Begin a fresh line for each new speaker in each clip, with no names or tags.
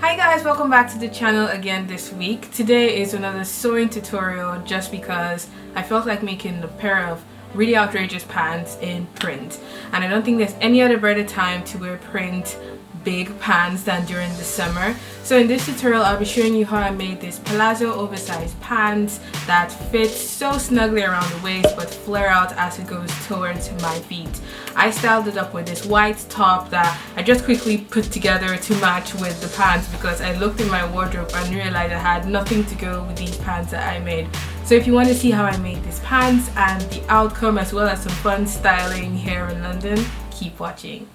Hi guys, welcome back to the channel again this week. Today is another sewing tutorial just because I felt like making a pair of really outrageous pants in print, and I don't think there's any other better time to wear print big pants than during the summer. So in this tutorial I'll be showing you how I made this Palazzo oversized pants that fit so snugly around the waist but flare out as it goes towards my feet. I styled it up with this white top that I just quickly put together to match with the pants because I looked in my wardrobe and realized I had nothing to go with these pants that I made. So if you want to see how I made these pants and the outcome as well as some fun styling here in London, keep watching.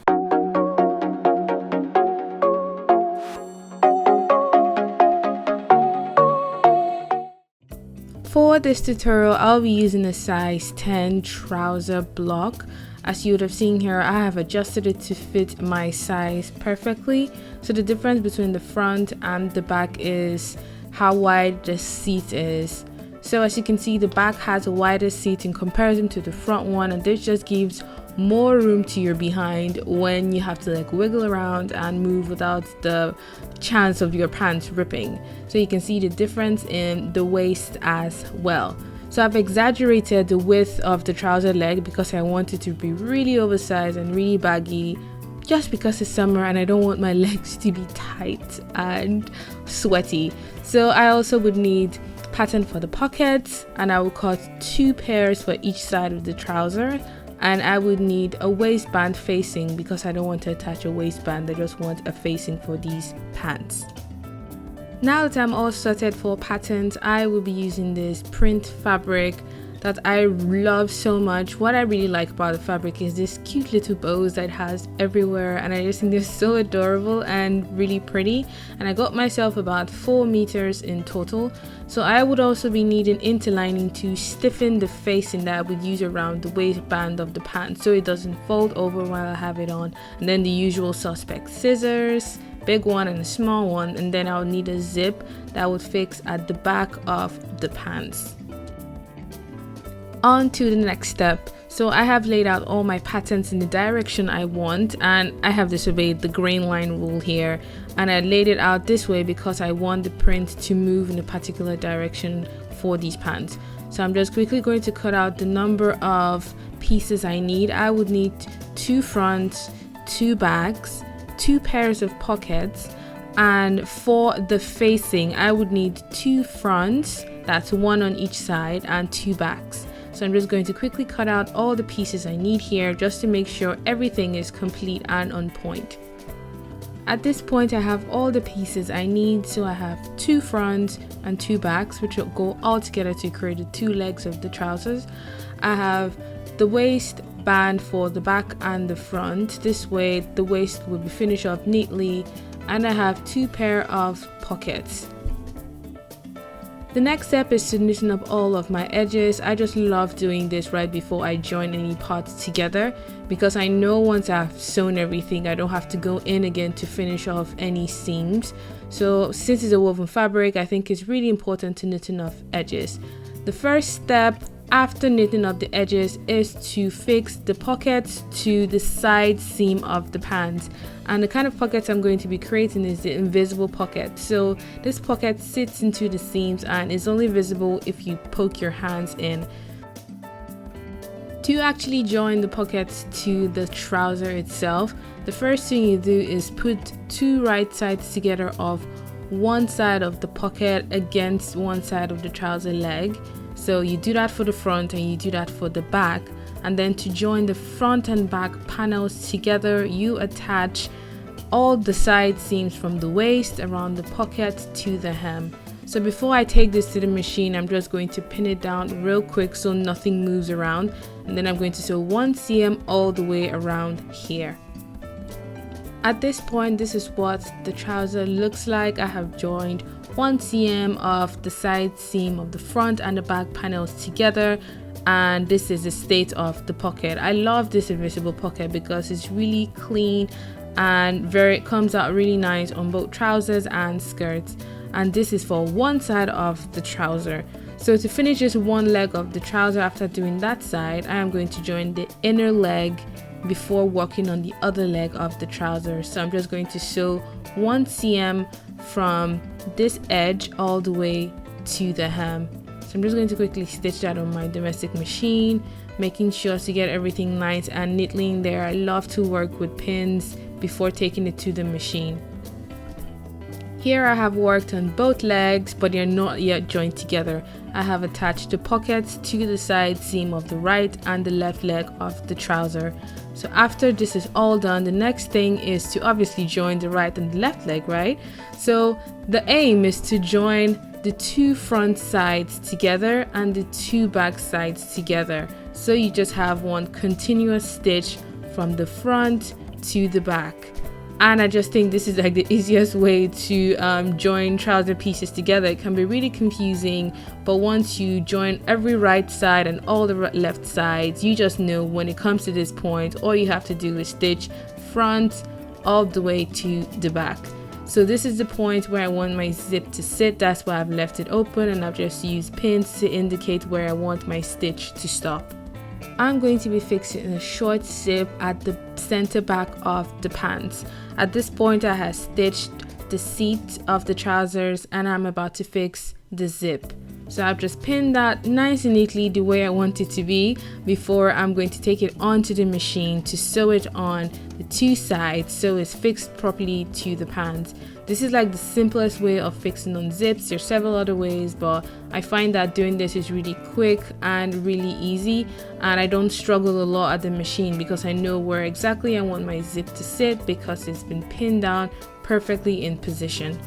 For this tutorial, I'll be using a size 10 trouser block. As you would have seen here, I have adjusted it to fit my size perfectly. So the difference between the front and the back is how wide the seat is. So as you can see, the back has a wider seat in comparison to the front one, and this just gives more room to your behind when you have to like wiggle around and move without the chance of your pants ripping. So you can see the difference in the waist as well. So I've exaggerated the width of the trouser leg because I want it to be really oversized and really baggy, just because it's summer and I don't want my legs to be tight and sweaty. So I also would need pattern for the pockets, and I will cut 2 pairs for each side of the trouser. And I would need a waistband facing because I don't want to attach a waistband, I just want a facing for these pants. Now that I'm all sorted for patterns, I will be using this print fabric that I love so much. What I really like about the fabric is this cute little bows that it has everywhere, and I just think they're so adorable and really pretty. And I got myself about 4 meters in total. So I would also be needing interlining to stiffen the facing that I would use around the waistband of the pants so it doesn't fold over while I have it on. And then the usual suspect scissors, big one and a small one, and then I'll need a zip that would fix at the back of the pants. On to the next step. So I have laid out all my patterns in the direction I want, and I have disobeyed the grain line rule here, and I laid it out this way because I want the print to move in a particular direction for these pants. So I'm just quickly going to cut out the number of pieces I need. I would need 2 fronts, 2 backs, 2 pairs of pockets, and for the facing I would need 2 fronts, that's 1 on each side, and 2 backs. So I'm just going to quickly cut out all the pieces I need here just to make sure everything is complete and on point. At this point I have all the pieces I need, so I have 2 fronts and 2 backs, which will go all together to create the 2 legs of the trousers. I have the waistband for the back and the front. This way the waist will be finished up neatly, and I have 2 pair of pockets. The next step is to knitting up all of my edges. I just love doing this right before I join any parts together because I know once I've sewn everything I don't have to go in again to finish off any seams. So since it's a woven fabric, I think it's really important to knit enough edges. The first step after knitting up the edges is to fix the pockets to the side seam of the pants, and the kind of pockets I'm going to be creating is the invisible pocket. So this pocket sits into the seams and is only visible if you poke your hands in. To actually join the pockets to the trouser itself, the first thing you do is put 2 right sides together of one side of the pocket against one side of the trouser leg. So you do that for the front and you do that for the back, and then to join the front and back panels together you attach all the side seams from the waist around the pocket to the hem. So before I take this to the machine, I'm just going to pin it down real quick so nothing moves around, and then I'm going to sew 1 cm all the way around here. At this point, this is what the trouser looks like. I have joined 1 cm of the side seam of the front and the back panels together, and this is the state of the pocket. I love this invisible pocket because it's really clean and it comes out really nice on both trousers and skirts, and this is for one side of the trouser. So to finish just one leg of the trouser, after doing that side, I am going to join the inner leg before working on the other leg of the trouser. So I'm just going to sew 1 cm from this edge all the way to the hem. So I'm just going to quickly stitch that on my domestic machine, making sure to get everything nice and neatly in there. I love to work with pins before taking it to the machine. Here I have worked on both legs, but they're not yet joined together. I have attached the pockets to the side seam of the right and the left leg of the trouser. So after this is all done, the next thing is to obviously join the right and the left leg, right? So the aim is to join the two front sides together and the two back sides together. So you just have one continuous stitch from the front to the back. And I just think this is like the easiest way to join trouser pieces together. It can be really confusing, but once you join every right side and all the left sides, you just know when it comes to this point, all you have to do is stitch front all the way to the back. So this is the point where I want my zip to sit. That's why I've left it open, and I've just used pins to indicate where I want my stitch to stop. I'm going to be fixing a short zip at the center back of the pants. At this point, I have stitched the seat of the trousers and I'm about to fix the zip. So I've just pinned that nice and neatly the way I want it to be before I'm going to take it onto the machine to sew it on the two sides so it's fixed properly to the pants. This is like the simplest way of fixing on zips. There's several other ways, but I find that doing this is really quick and really easy, and I don't struggle a lot at the machine because I know where exactly I want my zip to sit because it's been pinned down perfectly in position.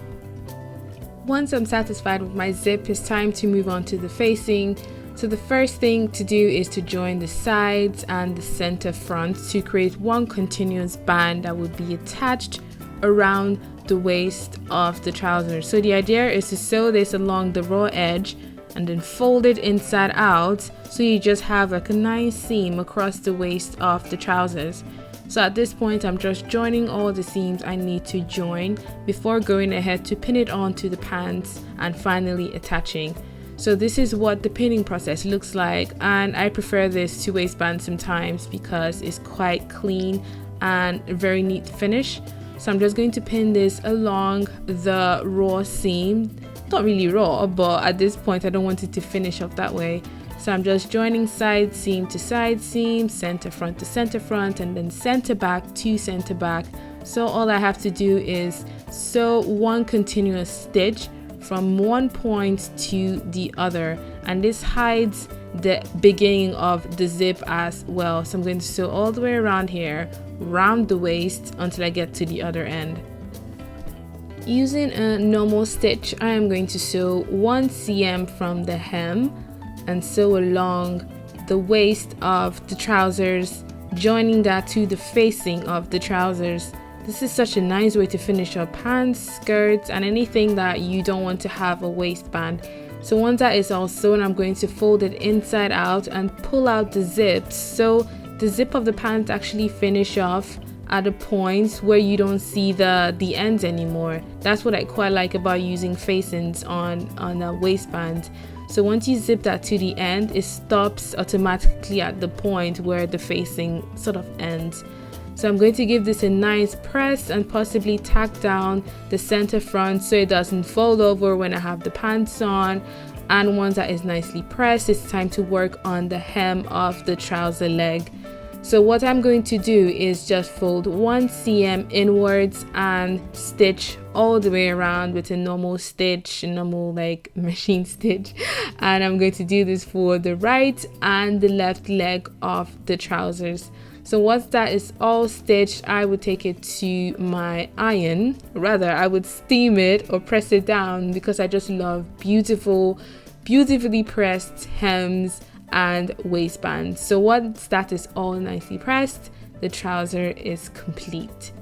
Once I'm satisfied with my zip, it's time to move on to the facing. So the first thing to do is to join the sides and the center front to create one continuous band that would be attached around the waist of the trousers. So the idea is to sew this along the raw edge and then fold it inside out, so you just have like a nice seam across the waist of the trousers. So at this point, I'm just joining all the seams I need to join before going ahead to pin it onto the pants and finally attaching. So this is what the pinning process looks like, and I prefer this to waistband sometimes because it's quite clean and a very neat finish. So I'm just going to pin this along the raw seam. Not really raw, but at this point I don't want it to finish up that way. So I'm just joining side seam to side seam, center front to center front, and then center back to center back. So all I have to do is sew one continuous stitch from one point to the other, and this hides the beginning of the zip as well. So I'm going to sew all the way around here, round the waist until I get to the other end. Using a normal stitch, I am going to sew 1 cm from the hem and sew along the waist of the trousers, joining that to the facing of the trousers. This is such a nice way to finish up pants, skirts, and anything that you don't want to have a waistband. So once that is all sewn, I'm going to fold it inside out and pull out the zips, so the zip of the pants actually finish off at a point where you don't see the ends anymore. That's what I quite like about using facings on a waistband. So once you zip that to the end, it stops automatically at the point where the facing sort of ends. So I'm going to give this a nice press and possibly tack down the center front so it doesn't fold over when I have the pants on. And once that is nicely pressed, it's time to work on the hem of the trouser leg. So what I'm going to do is just fold 1 cm inwards and stitch all the way around with a normal stitch, a normal like machine stitch. And I'm going to do this for the right and the left leg of the trousers. So once that is all stitched, I would take it to my iron. Rather, I would steam it or press it down because I just love beautifully pressed hems and waistbands. So once that is all nicely pressed, the trouser is complete.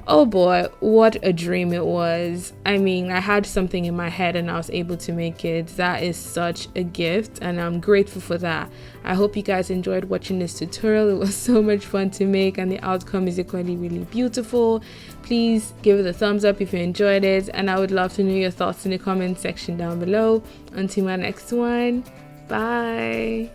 Oh boy, what a dream it was. I mean, I had something in my head and I was able to make it. That is such a gift and I'm grateful for that. I hope you guys enjoyed watching this tutorial. It was so much fun to make and the outcome is equally really beautiful. Please give it a thumbs up if you enjoyed it, and I would love to know your thoughts in the comment section down below. Until my next one, bye.